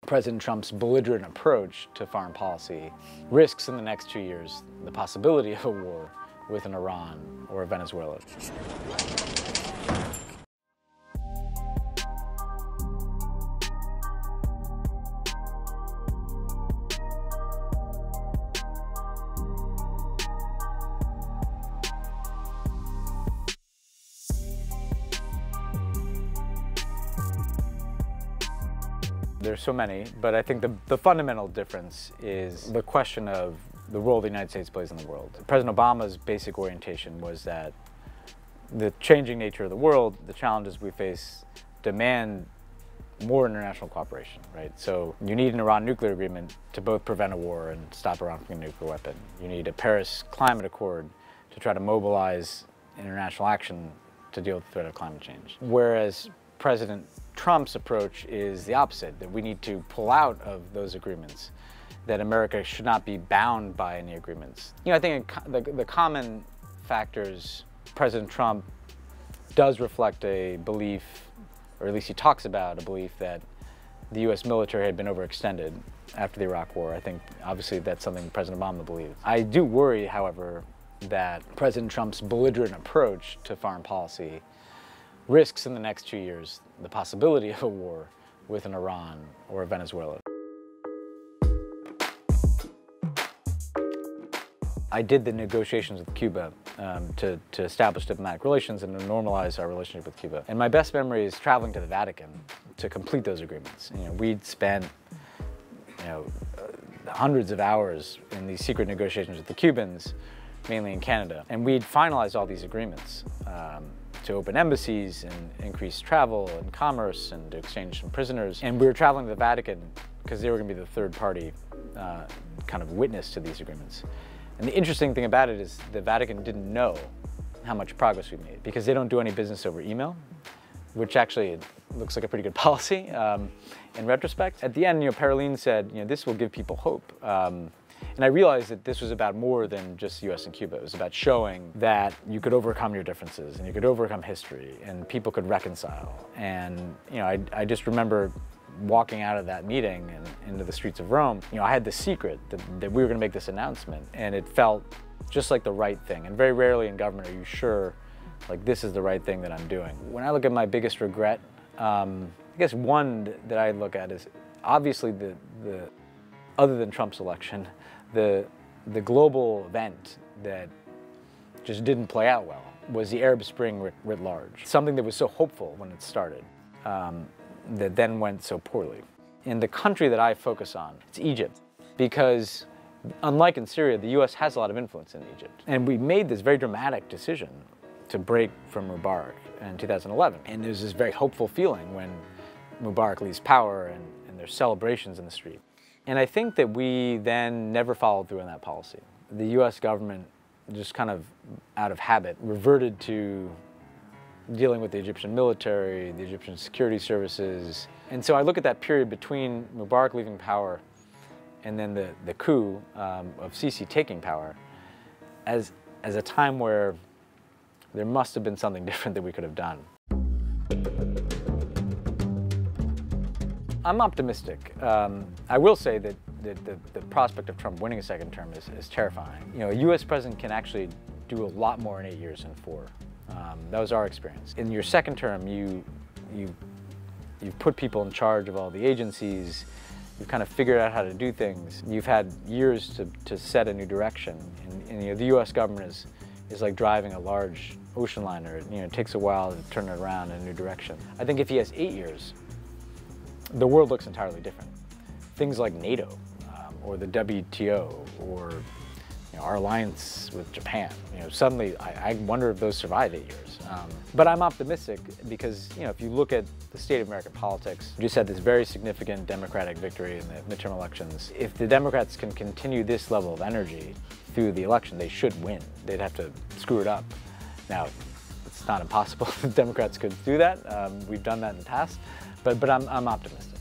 President Trump's belligerent approach to foreign policy risks in the next 2 years the possibility of a war with an Iran or a Venezuela. There's so many, but I think the fundamental difference is the question of the role the United States plays in the world. President Obama's basic orientation was that the changing nature of the world, the challenges we face, demand more international cooperation, right? So you need an Iran nuclear agreement to both prevent a war and stop Iran from getting a nuclear weapon. You need a Paris climate accord to try to mobilize international action to deal with the threat of climate change. Whereas President Trump's approach is the opposite, that we need to pull out of those agreements, that America should not be bound by any agreements. You know, I think the common factors, President Trump does reflect a belief, or at least he talks about a belief, that the US military had been overextended after the Iraq War. I think obviously that's something President Obama believed. I do worry, however, that President Trump's belligerent approach to foreign policy risks in the next 2 years the possibility of a war with an Iran or a Venezuela. I did the negotiations with Cuba to establish diplomatic relations and to normalize our relationship with Cuba. And my best memory is traveling to the Vatican to complete those agreements. You know, we'd spent, hundreds of hours in these secret negotiations with the Cubans, mainly in Canada. And we'd finalized all these agreements to open embassies and increase travel and commerce and to exchange some prisoners. And we were traveling to the Vatican because they were going to be the third party kind of witness to these agreements. And the interesting thing about it is the Vatican didn't know how much progress we made because they don't do any business over email, which actually looks like a pretty good policy in retrospect. At the end, Paroline said, this will give people hope. And I realized that this was about more than just the US and Cuba. It was about showing that you could overcome your differences and you could overcome history and people could reconcile. And I just remember walking out of that meeting and into the streets of Rome. I had the secret that we were going to make this announcement, and it felt just like the right thing. And very rarely in government are you sure, like, this is the right thing that I'm doing. When I look at my biggest regret, I guess one that I look at is obviously the other than Trump's election, the global event that just didn't play out well was the Arab Spring writ large. Something that was so hopeful when it started, that then went so poorly. In the country that I focus on, it's Egypt, because unlike in Syria, the US has a lot of influence in Egypt. And we made this very dramatic decision to break from Mubarak in 2011. And there's this very hopeful feeling when Mubarak leaves power and there's celebrations in the street. And I think that we then never followed through on that policy. The US government, just kind of out of habit, reverted to dealing with the Egyptian military, the Egyptian security services. And so I look at that period between Mubarak leaving power and then the coup of Sisi taking power as a time where there must have been something different that we could have done. I'm optimistic. I will say that the prospect of Trump winning a second term is terrifying. A US president can actually do a lot more in 8 years than 4. That was our experience. In your second term, you've put people in charge of all the agencies. You've kind of figured out how to do things. You've had years to set a new direction. And the US government is like driving a large ocean liner. It takes a while to turn it around in a new direction. I think if he has 8 years, the world looks entirely different. Things like NATO, or the WTO, or our alliance with Japan. Suddenly I wonder if those survive 8 years. But I'm optimistic because if you look at the state of American politics, we just had this very significant Democratic victory in the midterm elections. If the Democrats can continue this level of energy through the election, they should win. They'd have to screw it up. Now, it's not impossible. The Democrats could do that. We've done that in the past. But I'm optimistic.